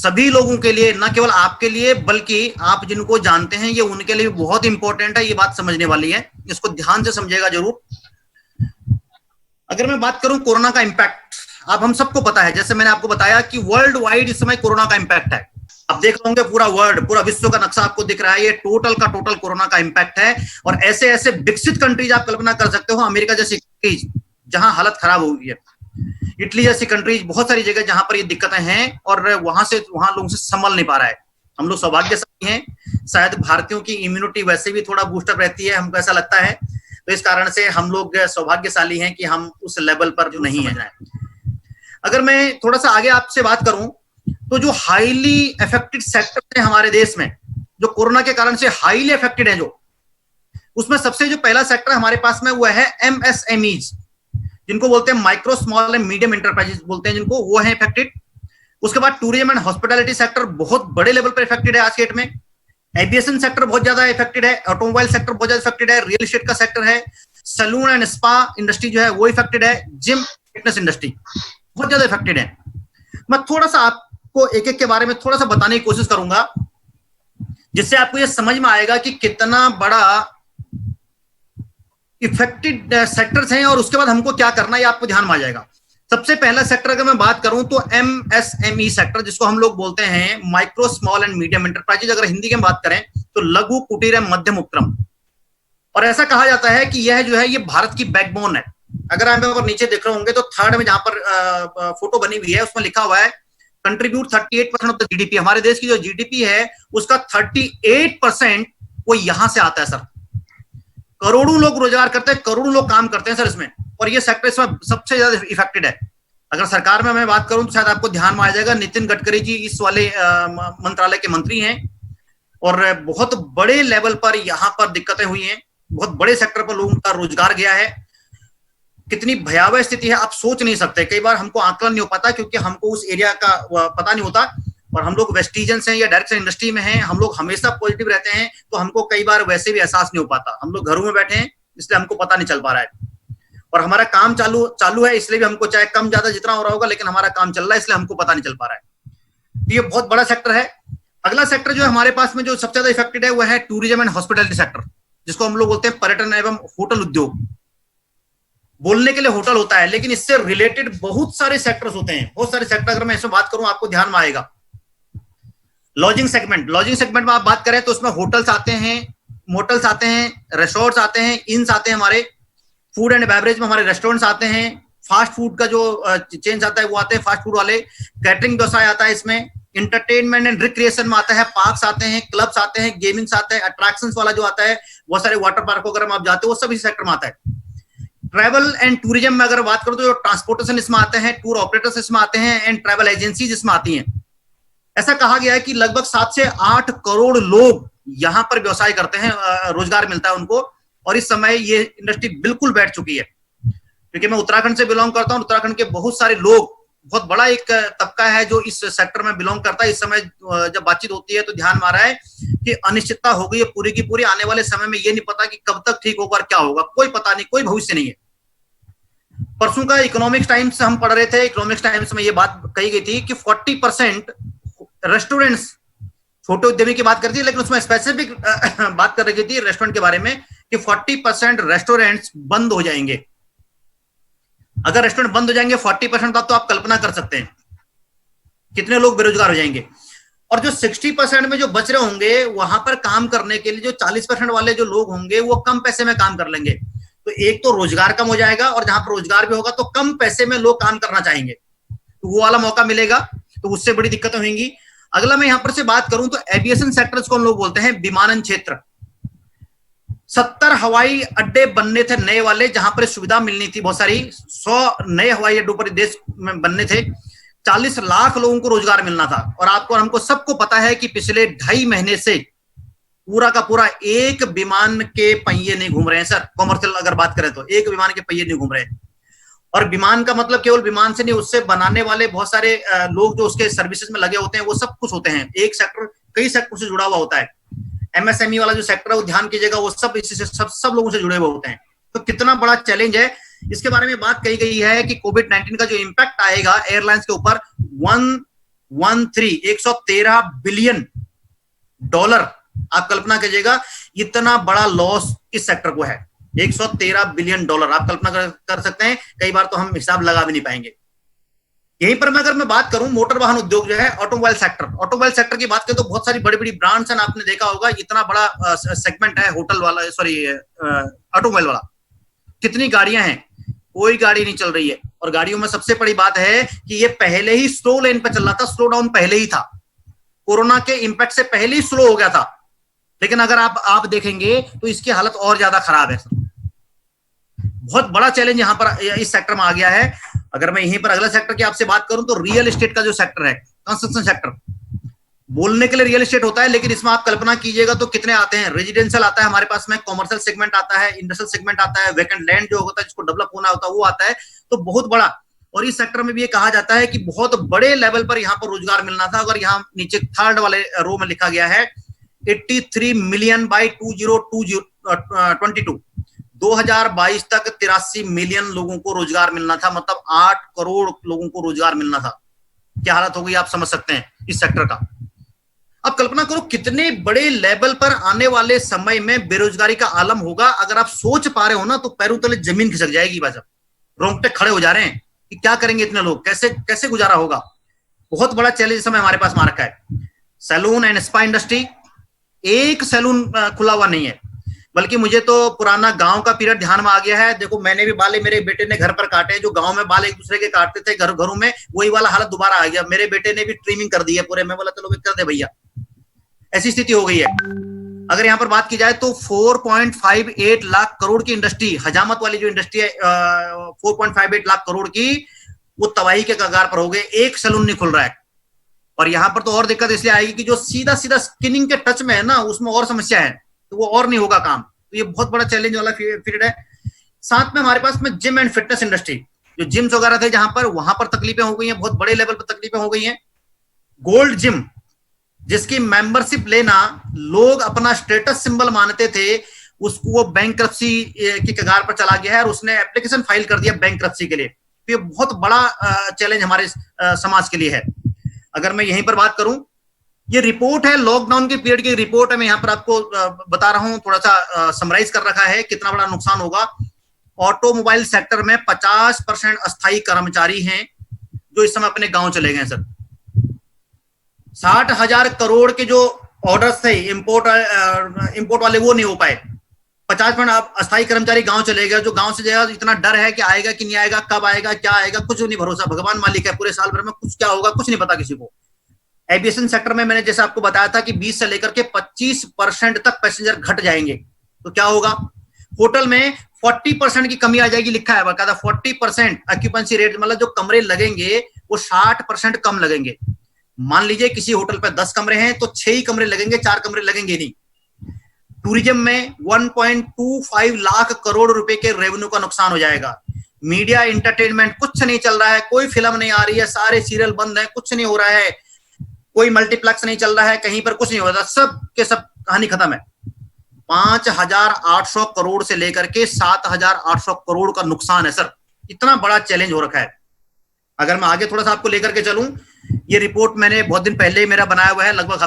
सभी लोगों के लिए, ना केवल आपके लिए बल्कि आप जिनको जानते हैं ये उनके लिए बहुत इंपॉर्टेंट है। ये बात समझने वाली है, इसको ध्यान से समझिएगा जरूर। अगर मैं बात करूं कोरोना का इंपैक्ट, आप हम सबको पता है, जैसे मैंने आपको बताया कि वर्ल्ड वाइड इस समय कोरोना का इंपैक्ट है। आप देख रहे होंगे पूरा वर्ल्ड, पूरा विश्व का नक्शा आपको दिख रहा है, ये टोटल का टोटल कोरोना का इंपैक्ट है। और ऐसे ऐसे विकसित कंट्रीज आप कल्पना कर सकते हो, अमेरिका जैसी कंट्रीज जहां हालत खराब हो गई है, इटली जैसी कंट्रीज, बहुत सारी जगह जहां पर ये दिक्कतें हैं और वहां लोगों से संभल नहीं पा रहा है। हम लोग सौभाग्यशाली हैं, शायद भारतीयों की इम्यूनिटी वैसे भी थोड़ा बूस्टअप रहती है, हमको ऐसा लगता है, तो इस कारण से हम लोग सौभाग्यशाली हैं कि हम उस लेवल पर जो नहीं है। अगर मैं थोड़ा सा आगे आपसे बात करूं तो जो हाईली अफेक्टेड सेक्टर है हमारे देश में, जो कोरोना के कारण से हाईली अफेक्टेड है, जो उसमें सबसे जो पहला सेक्टर हमारे पास में वो है एमएसएमईज, जिनको बोलते हैं micro small and medium enterprises बोलते हैं जिनको, वो है इफेक्टेड। उसके बाद टूरिज्म एंड हॉस्पिटैलिटी सेक्टर बहुत बड़े लेवल पर इफेक्टेड है आज के डेट में। एविएशन सेक्टर बहुत ज्यादा इफेक्टेड है, ऑटोमोबाइल सेक्टर बहुत ज्यादा इफेक्टेड है, रियल एस्टेट का सेक्टर है, सैलून एंड स्पा इंडस्ट्री जो है वो इफेक्टेड है, जिम फिटनेस इंडस्ट्री बहुत ज्यादा इफेक्टेड है। मैं थोड़ा सा आपको एक एक के बारे में थोड़ा सा बताने की कोशिश करूंगा, जिससे आपको ये समझ में आएगा कि कितना बड़ा इफेक्टेड सेक्टर्स हैं और उसके बाद हमको क्या करना है, ये आपको ध्यान में आ जाएगा। सबसे पहला सेक्टर अगर मैं बात करूं तो एमएसएमई सेक्टर, जिसको हम लोग बोलते हैं micro small and medium enterprises, अगर हिंदी में बात करें तो लघु कुटीर एवं मध्यम उपक्रम। और ऐसा कहा जाता है कि यह जो है ये भारत की बैकबोन है। अगर आप यहाँ पर नीचे देख रहे होंगे तो थर्ड में जहां पर फोटो बनी हुई है उसमें लिखा हुआ है कंट्रीब्यूट 38% ऑफ द जीडीपी। हमारे देश की जो जीडीपी है उसका 38% वो यहां से आता है सर। करोड़ों लोग रोजगार करते हैं, करोड़ों लोग काम करते हैं सर इसमें, और ये सेक्टर इसमें सबसे ज्यादा इफेक्टेड है। अगर सरकार में मैं बात करूं तो शायद आपको ध्यान में आ जाएगा, नितिन गडकरी जी इस वाले मंत्रालय के मंत्री हैं और बहुत बड़े लेवल पर यहां पर दिक्कतें हुई हैं, बहुत बड़े सेक्टर पर लोगों का रोजगार गया है। कितनी भयावह स्थिति है आप सोच नहीं सकते, कई बार हमको आकलन नहीं हो पाता क्योंकि हमको उस एरिया का पता नहीं होता, और हम लोग वेस्टिजेंस हैं या डायरेक्ट इंडस्ट्री में हैं, हम लोग हमेशा पॉजिटिव रहते हैं, तो हमको कई बार वैसे भी एहसास नहीं हो पाता। हम लोग घरों में बैठे हैं इसलिए हमको पता नहीं चल पा रहा है, और हमारा काम चालू है इसलिए भी हमको चाहे कम ज्यादा जितना हो रहा होगा लेकिन हमारा काम चल रहा है इसलिए हमको पता नहीं चल पा रहा है। तो ये बहुत बड़ा सेक्टर है। अगला सेक्टर जो है हमारे पास में जो सबसे ज्यादा इफेक्टेड है वो है टूरिज्म एंड हॉस्पिटैलिटी सेक्टर, जिसको हम लोग बोलते हैं पर्यटन एवं होटल उद्योग। बोलने के लिए होटल होता है लेकिन इससे रिलेटेड बहुत सारे सेक्टर्स होते हैं, बहुत सारे सेक्टर। अगर मैं इसमें बात करूं आपको ध्यान में आएगा लॉजिंग सेगमेंट। लॉजिंग सेगमेंट में आप बात करें तो उसमें होटल्स आते हैं, मोटल्स आते हैं, रिसोर्ट्स आते हैं, इन्स आते हैं, हमारे फूड एंड बेवरेज में हमारे रेस्टोरेंट्स आते हैं, फास्ट फूड का जो चेंज आता है वो आते हैं फास्ट फूड वाले, कैटरिंग व्यवसाय आता है इसमें, एंटरटेनमेंट एंड रिक्रिएशन में आता है, पार्क्स आते हैं, क्लब्स आते हैं, गेमिंग्स आते हैं, अट्रैक्शंस वाला जो आता है, बहुत सारे वाटर पार्क वगैरह में आप जाते हो वो सब इसी सेक्टर में आता है। ट्रैवल एंड टूरिज्म में अगर बात करो तो ट्रांसपोर्टेशन इसमें आते हैं, टूर ऑपरेटर्स इसमें आते हैं एंड ट्रैवल एजेंसीज इसमें आती हैं। ऐसा कहा गया है कि लगभग 7 से 8 करोड़ लोग यहां पर व्यवसाय करते हैं, रोजगार मिलता है उनको, और इस समय ये इंडस्ट्री बिल्कुल बैठ चुकी है। क्योंकि मैं उत्तराखंड से बिलोंग करता हूं, उत्तराखंड के बहुत सारे लोग, बहुत बड़ा एक तबका है जो इस सेक्टर में बिलोंग करता है। इस समय जब बातचीत होती है तो ध्यान में आ रहा है कि अनिश्चितता हो गई है पूरी की पूरी, आने वाले समय में ये नहीं पता कि कब तक ठीक होगा और क्या होगा, कोई पता नहीं, कोई भविष्य नहीं है। परसों का इकोनॉमिक्स टाइम्स हम पढ़ रहे थे, इकोनॉमिक्स टाइम्स में ये बात कही गई थी कि 40% रेस्टोरेंट्स, छोटे उद्यमी की बात करती है लेकिन उसमें स्पेसिफिक बात कर रही थी रेस्टोरेंट के बारे में कि 40% रेस्टोरेंट्स बंद हो जाएंगे। अगर रेस्टोरेंट बंद हो जाएंगे 40% तो आप कल्पना कर सकते हैं कितने लोग बेरोजगार हो जाएंगे। और जो 60% में जो बच रहे होंगे वहां पर काम करने के लिए जो 40% वाले जो लोग होंगे वो कम पैसे में काम कर लेंगे। तो एक तो रोजगार कम हो जाएगा, और जहां पर रोजगार भी होगा तो कम पैसे में लोग काम करना चाहेंगे, तो वो वाला मौका मिलेगा, तो उससे बड़ी दिक्कतें होंगी। अगला मैं यहां पर से बात करूं तो एविएशन सेक्टर्स को हम लोग बोलते हैं विमानन क्षेत्र। 70 हवाई अड्डे बनने थे नए वाले, जहां पर सुविधा मिलनी थी बहुत सारी, 100 नए हवाई अड्डों पर देश में बनने थे, 40 लाख लोगों को रोजगार मिलना था। और आपको हमको सबको पता है कि पिछले 2.5 महीने से पूरा का पूरा एक विमान के पहिए नहीं घूम रहे हैं सर। कॉमर्शियल अगर बात करें तो एक विमान के पहिए नहीं घूम रहे हैं। और विमान का मतलब केवल विमान से नहीं, उससे बनाने वाले बहुत सारे लोग जो उसके सर्विसेज में लगे होते हैं, वो सब कुछ होते हैं। एक सेक्टर कई सेक्टर से जुड़ा हुआ होता है। एमएसएमई वाला जो सेक्टर है वो ध्यान कीजिएगा, वो सब इसी से सब लोगों से जुड़े हुए होते हैं। तो कितना बड़ा चैलेंज है, इसके बारे में बात कही गई है कि कोविड-19 का जो इम्पैक्ट आएगा एयरलाइंस के ऊपर, 113 बिलियन डॉलर। आप कल्पना कीजिएगा इतना बड़ा लॉस इस सेक्टर को है, 113 बिलियन डॉलर। आप कल्पना कर सकते हैं, कई बार तो हम हिसाब लगा भी नहीं पाएंगे। यहीं पर अगर मैं बात करूं मोटर वाहन उद्योग जो है, ऑटोमोबाइल सेक्टर की बात करें तो बहुत सारी बड़ी बड़ी ब्रांड्स हैं, आपने देखा होगा इतना बड़ा सेगमेंट है होटल वाला, सॉरी ऑटोमोबाइल वाला। कितनी गाड़ियां हैं, कोई गाड़ी नहीं चल रही है। और गाड़ियों में सबसे बड़ी बात है कि ये पहले ही स्लो लेन पे चल रहा था, स्लो डाउन पहले ही था, कोरोना के इंपैक्ट से पहले ही स्लो हो गया था। लेकिन अगर आप देखेंगे तो इसकी हालत और ज्यादा खराब है। बहुत बड़ा चैलेंज यहां पर इस सेक्टर में आ गया है। अगर मैं यहीं पर अगला सेक्टर की आपसे बात करूं तो रियल एस्टेट का जो सेक्टर है, कंस्ट्रक्शन सेक्टर, बोलने के लिए रियल एस्टेट होता है, लेकिन इसमें आप कल्पना कीजिएगा तो कितने आते हैं। रेजिडेंशियल आता है हमारे पास में, कॉमर्शियल सेगमेंट आता है, इंडस्ट्रियल सेगमेंट आता है, वेकेंट लैंड जो होता है जिसको डेवलप होना होता है वो आता है। तो बहुत बड़ा, और इस सेक्टर में भी ये कहा जाता है कि बहुत बड़े लेवल पर यहाँ पर रोजगार मिलना था। अगर यहाँ नीचे थर्ड वाले रो में लिखा गया है 83 मिलियन बाई 2022, 2022 तक 83 मिलियन लोगों को रोजगार मिलना था, मतलब 8 करोड़ लोगों को रोजगार मिलना था। क्या हालत होगी आप समझ सकते हैं इस सेक्टर का। अब कल्पना करो कितने बड़े लेवल पर आने वाले समय में बेरोजगारी का आलम होगा। अगर आप सोच पा रहे हो ना तो पैरों तले जमीन खिसक जाएगी। भाई साहब रोंगटे खड़े हो जा रहे हैं कि क्या करेंगे इतने लोग, कैसे कैसे गुजारा होगा। बहुत बड़ा चैलेंज समय हमारे पास में रखा है। सैलून एंड स्पा इंडस्ट्री, एक सैलून खुला हुआ नहीं है, बल्कि मुझे तो पुराना गांव का पीरियड ध्यान में आ गया है। देखो मैंने भी बाल मेरे बेटे ने घर पर काटे, जो गांव में बाल एक दूसरे के काटते थे घरों में, वही वाला हालत दोबारा आ गया। मेरे बेटे ने भी ट्रिमिंग कर दी है पूरे। मैं बोला चलो कर दे भैया, ऐसी स्थिति हो गई है। अगर यहां पर बात की जाए तो 4.58 लाख करोड़ की इंडस्ट्री, हजामत वाली जो इंडस्ट्री है 4.58 लाख करोड़ की, वो तबाही के कगार पर हो गए। एक सैलून नहीं खुल रहा है। और यहां पर तो और दिक्कत इसलिए आएगी कि जो सीधा सीधा स्किनिंग के टच में है ना, उसमें और समस्या है, तो वो और नहीं होगा काम। तो ये बहुत बड़ा चैलेंज वाला पीरियड है। साथ में हमारे पास में जिम एंड फिटनेस इंडस्ट्री, जो जिम्स वगैरह थे जहां पर, वहां पर तकलीफें हो गई हैं, बहुत बड़े लेवल पर तकलीफें हो गई हैं। गोल्ड जिम, जिसकी मेंबरशिप लेना लोग अपना स्टेटस सिंबल मानते थे, उसको वो बैंकरप्सी की कगार पर चला गया है और उसने एप्लीकेशन फाइल कर दिया बैंकरप्सी के लिए। तो ये बहुत बड़ा चैलेंज हमारे समाज के लिए है। अगर मैं यहीं पर बात करूं, ये रिपोर्ट है लॉकडाउन के पीरियड की रिपोर्ट है, मैं यहां पर आपको बता रहा हूं, थोड़ा सा समराइज कर रखा है कितना बड़ा नुकसान होगा। ऑटोमोबाइल सेक्टर में 50% अस्थायी कर्मचारी हैं जो इस समय अपने गांव चले गए सर। 60,000 करोड़ के जो ऑर्डर्स थे इंपोर्ट वाले, वो नहीं हो पाए। 50% अस्थायी कर्मचारी गांव चले गए। जो गांव से जाएगा इतना डर है कि आएगा कि नहीं आएगा, कब आएगा, क्या आएगा, कुछ नहीं भरोसा। भगवान मालिक है, पूरे साल भर में कुछ क्या होगा कुछ नहीं पता किसी को। एविएशन सेक्टर में मैंने जैसे आपको बताया था कि 20 से लेकर के 25% तक पैसेंजर घट जाएंगे, तो क्या होगा। होटल में 40% की कमी आ जाएगी, लिखा है बाकायदा 40% ऑक्यूपेंसी रेट, मतलब जो कमरे लगेंगे वो 60% कम लगेंगे। मान लीजिए किसी होटल पर 10 कमरे हैं तो 6 ही कमरे लगेंगे, 4 कमरे लगेंगे नहीं। टूरिज्म में 1.25 लाख करोड़ रुपए के रेवेन्यू का नुकसान हो जाएगा। मीडिया एंटरटेनमेंट कुछ नहीं चल रहा है, कोई फिल्म नहीं आ रही है, सारे सीरियल बंद है, कुछ नहीं हो रहा है, कोई मल्टीप्लेक्स नहीं चल रहा है, कहीं पर कुछ नहीं हो रहा, सब के सब कहानी खत्म है। 5,800 करोड़ से लेकर के 7,800 करोड़ का नुकसान है सर। इतना बड़ा चैलेंज हो रखा है। अगर मैं आगे थोड़ा सा आपको लेकर के चलूं, ये रिपोर्ट मैंने बहुत दिन पहले मेरा बनाया हुआ है, लगभग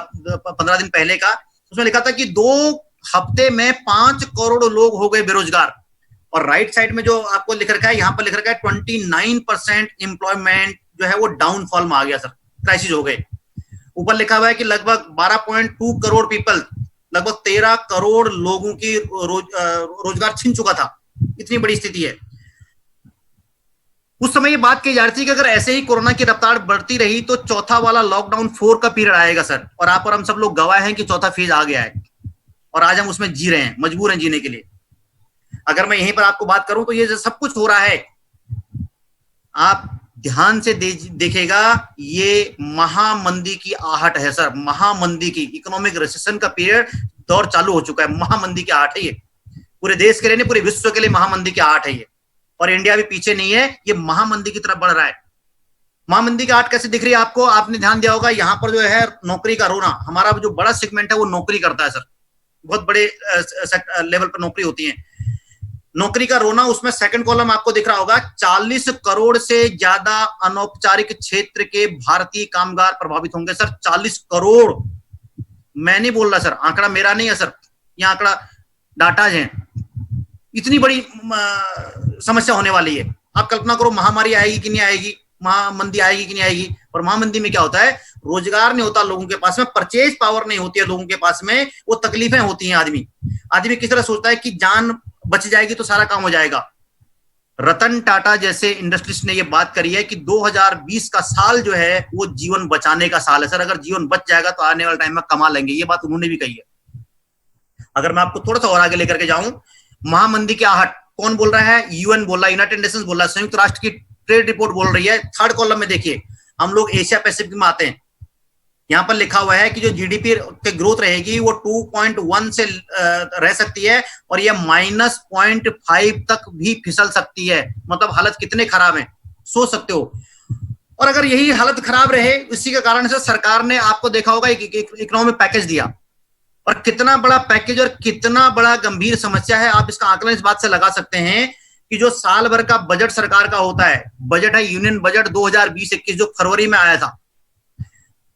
15 दिन पहले का। उसमें लिखा था कि 2 हफ्ते में 5 करोड़ लोग हो गए बेरोजगार। और राइट साइड में जो आपको लिख रखा है, यहां पर लिख रखा है 29% एम्प्लॉयमेंट जो है वो डाउनफॉल में आ गया सर, क्राइसिस हो गए। ऊपर लिखा हुआ है कि लगभग 12.2 करोड़ पीपल, लगभग 13 करोड़ लोगों की रोजगार छीन चुका था। इतनी बड़ी स्थिति है। उस समय ये बात कही जा रही थी कि अगर ऐसे ही कोरोना की रफ्तार बढ़ती रही तो चौथा वाला लॉकडाउन 4 का पीरियड आएगा सर। और आप और हम सब लोग गवाह हैं कि चौथा फेज आ गया है और आज हम उसमें जी रहे हैं, मजबूर हैं जीने के लिए। अगर मैं यहीं पर आपको बात करूं तो ये सब कुछ हो रहा है, आप ध्यान से देखेगा, ये महामंदी की आहट है सर, महामंदी की, इकोनॉमिक रिसेशन का पीरियड दौर चालू हो चुका है। महामंदी की आहट है ये, पूरे देश के लिए नहीं पूरे विश्व के लिए महामंदी की आहट है ये। और इंडिया भी पीछे नहीं है, ये महामंदी की तरफ बढ़ रहा है। महामंदी की आहट कैसे दिख रही है आपको, आपने ध्यान दिया होगा यहां पर जो है नौकरी का रोना। हमारा जो बड़ा सेगमेंट है वो नौकरी करता है सर, बहुत बड़े लेवल पर नौकरी होती है। नौकरी का रोना, उसमें सेकंड कॉलम आपको दिख रहा होगा, 40 करोड़ से ज्यादा अनौपचारिक क्षेत्र के भारतीय कामगार प्रभावित होंगे सर। 40 करोड़, मैं नहीं बोल रहा सर, आंकड़ा मेरा नहीं है सर, ये आंकड़ा डाटा है। इतनी बड़ी समस्या होने वाली है। आप कल्पना करो महामारी आएगी कि नहीं आएगी, महामंदी आएगी कि नहीं आएगी। और महामंदी में क्या होता है, रोजगार नहीं होता लोगों के पास में, परचेज पावर नहीं होती है लोगों के पास में, वो तकलीफें होती हैं। आदमी किस तरह सोचता है कि जान बच जाएगी तो सारा काम हो जाएगा। रतन टाटा जैसे इंडस्ट्रिस्ट ने ये बात करी है कि 2020 का साल जो है वो जीवन बचाने का साल है सर। अगर जीवन बच जाएगा तो आने वाले टाइम में कमा लेंगे, ये बात उन्होंने भी कही है। अगर मैं आपको थोड़ा सा और आगे लेकर के जाऊं, महामंदी की आहट कौन बोल रहा है, यूएन बोल रहा है, यूनाइटेड नेशंस बोल रहा है, संयुक्त राष्ट्र की ट्रेड रिपोर्ट बोल रही है। थर्ड कॉलम में देखिए, हम लोग एशिया पैसिफिक में आते हैं, यहां पर लिखा हुआ है कि जो जीडीपी की ग्रोथ रहेगी वो 2.1 से रह सकती है और ये -0.5 तक भी फिसल सकती है। मतलब हालत कितने खराब है, सोच सकते हो। और अगर यही हालत खराब रहे, इसी के कारण से सरकार ने, आपको देखा होगा, एक इकोनॉमिक पैकेज दिया, और कितना बड़ा पैकेज और कितना बड़ा गंभीर समस्या है। आप इसका आकलन इस बात से लगा सकते हैं कि जो साल भर का बजट सरकार का होता है, बजट है यूनियन बजट 2020-21 जो फरवरी में आया था,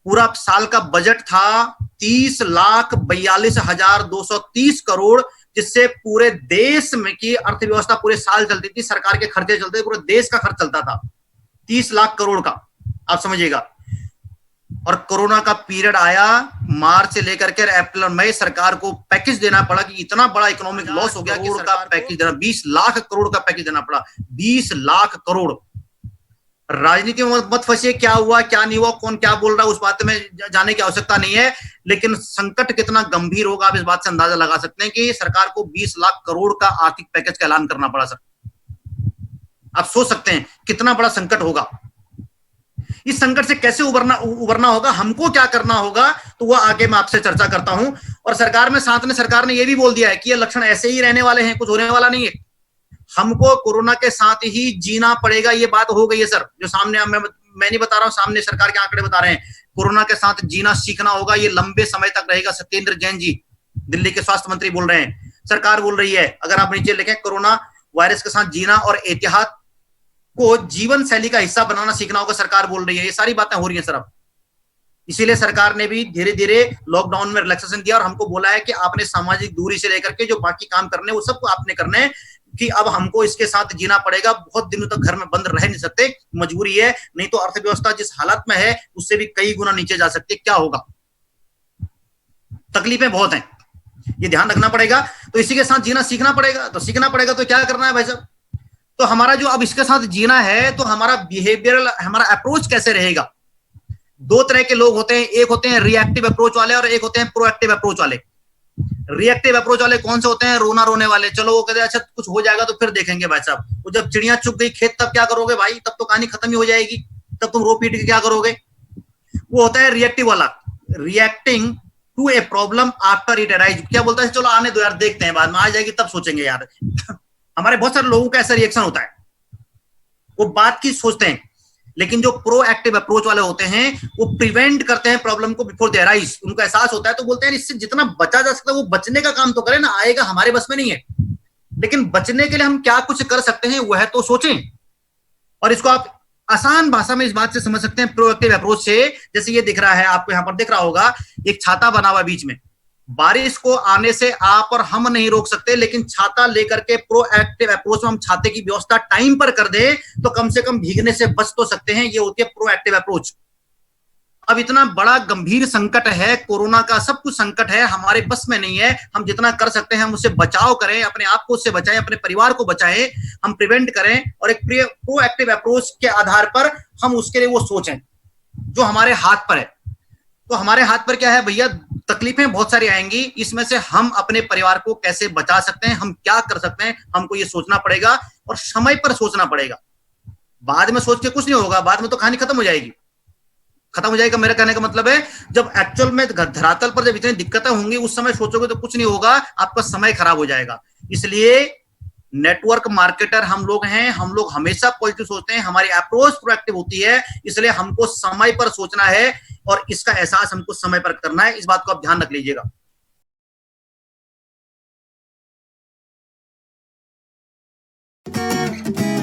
पूरा साल का बजट था 30,42,230 करोड़, जिससे पूरे देश में की अर्थव्यवस्था पूरे साल चलती थी, सरकार के खर्चे चलते थे, पूरे देश का खर्च चलता था 30 लाख करोड़ का, आप समझिएगा। और कोरोना का पीरियड आया, मार्च से लेकर के अप्रैल और मई, सरकार को पैकेज देना पड़ा कि इतना बड़ा इकोनॉमिक लॉस हो गया कि सरकार का पैकेज देना, 20 लाख करोड़ का पैकेज देना पड़ा, 20 लाख करोड़। राजनीति में मत फंसिए, क्या हुआ क्या नहीं हुआ, कौन क्या बोल रहा है, उस बात में जाने की आवश्यकता नहीं है, लेकिन संकट कितना गंभीर होगा आप इस बात से अंदाजा लगा सकते हैं कि सरकार को 20 लाख करोड़ का आर्थिक पैकेज का ऐलान करना पड़ा सर। आप सोच सकते हैं कितना बड़ा संकट होगा। इस संकट से कैसे उबरना होगा, हमको क्या करना होगा, तो वह आगे मैं आपसे चर्चा करता हूं। और सरकार ने यह भी बोल दिया है कि ये लक्षण ऐसे ही रहने वाले हैं, कुछ होने वाला नहीं है, हमको कोरोना के साथ ही जीना पड़ेगा। ये बात हो गई है सर, जो सामने मैं नहीं बता रहा हूं, सामने सरकार के आंकड़े बता रहे हैं, कोरोना के साथ जीना सीखना होगा, ये लंबे समय तक रहेगा। सत्येंद्र जैन जी दिल्ली के स्वास्थ्य मंत्री बोल रहे हैं, सरकार बोल रही है। अगर आप नीचे लिखें, कोरोना वायरस के साथ जीना और एहतियात को जीवन शैली का हिस्सा बनाना सीखना होगा, सरकार बोल रही है। ये सारी बातें हो रही हैं सर अब। इसीलिए सरकार ने भी धीरे धीरे लॉकडाउन में रिलैक्सेशन दिया और हमको बोला है कि आपने सामाजिक दूरी से लेकर के जो बाकी काम करने वो सबको आपने करने, कि अब हमको इसके साथ जीना पड़ेगा। बहुत दिनों तक घर में बंद रह नहीं सकते, मजबूरी है, नहीं तो अर्थव्यवस्था जिस हालत में है उससे भी कई गुना नीचे जा सकती है। क्या होगा, तकलीफें बहुत हैं, ये ध्यान रखना पड़ेगा। तो इसी के साथ जीना सीखना पड़ेगा। तो सीखना पड़ेगा तो क्या करना है भाई साहब, तो हमारा जो अब इसके साथ जीना है, तो हमारा बिहेवियरल, हमारा अप्रोच कैसे रहेगा। दो तरह के लोग होते हैं, एक होते हैं रिएक्टिव अप्रोच वाले और एक होते हैं प्रोएक्टिव अप्रोच वाले। रिएक्टिव अप्रोच वाले कौन से होते हैं, रोना रोने वाले, चलो वो कहते हैं अच्छा कुछ हो जाएगा तो फिर देखेंगे भाई साहब, वो जब चिड़िया चुग गई खेत तब क्या करोगे भाई, तब तो कहानी खत्म ही हो जाएगी, तब तुम रो पीट के क्या करोगे। वो होता है रिएक्टिव वाला, reacting to a problem after it arise. क्या बोलता है, चलो आने दो यार, देखते हैं, बाद में आ जाएगी तब सोचेंगे यार। हमारे बहुत सारे लोगों का ऐसा रिएक्शन होता है, वो बात की सोचते हैं। लेकिन जो प्रोएक्टिव अप्रोच वाले होते हैं वो प्रिवेंट करते हैं प्रॉब्लम को बिफोर दे अराइज। उनको एहसास होता है तो बोलते हैं इससे जितना बचा जा सकता है वो बचने का काम तो करें ना, आएगा हमारे बस में नहीं है, लेकिन बचने के लिए हम क्या कुछ कर सकते हैं वह तो सोचें। और इसको आप आसान भाषा में इस बात से समझ सकते हैं प्रोएक्टिव अप्रोच से। जैसे ये दिख रहा है आपको, यहां पर दिख रहा होगा एक छाता बना हुआ बीच में, बारिश को आने से आप और हम नहीं रोक सकते, लेकिन छाता लेकर के प्रोएक्टिव अप्रोच में हम छाते की व्यवस्था टाइम पर कर दें तो कम से कम भीगने से बच तो सकते हैं। ये होती है प्रोएक्टिव अप्रोच। अब इतना बड़ा गंभीर संकट है, कोरोना का सब कुछ संकट है, हमारे बस में नहीं है। हम जितना कर सकते हैं हम उससे बचाव करें, अपने आप को उससे बचाएं, अपने परिवार को बचाएं, हम प्रिवेंट करें और एक प्रोएक्टिव अप्रोच के आधार पर हम उसके लिए वो सोचें जो हमारे हाथ पर है। तो हमारे हाथ पर क्या है भैया, तकलीफें बहुत सारी आएंगी, इसमें से हम अपने परिवार को कैसे बचा सकते हैं, हम क्या कर सकते हैं, हमको ये सोचना पड़ेगा और समय पर सोचना पड़ेगा। बाद में सोच के कुछ नहीं होगा, बाद में तो कहानी खत्म हो जाएगी। मेरा कहने का मतलब है जब एक्चुअल में धरातल पर जब इतनी दिक्कतें होंगी उस समय सोचोगे तो कुछ नहीं होगा, आपका समय खराब हो जाएगा। इसलिए नेटवर्क मार्केटर हम लोग हैं, हम लोग हमेशा पॉजिटिव सोचते हैं, हमारी अप्रोच प्रोएक्टिव होती है, इसलिए हमको समय पर सोचना है और इसका एहसास हमको समय पर करना है। इस बात को आप ध्यान रख लीजिएगा। धन्यवाद।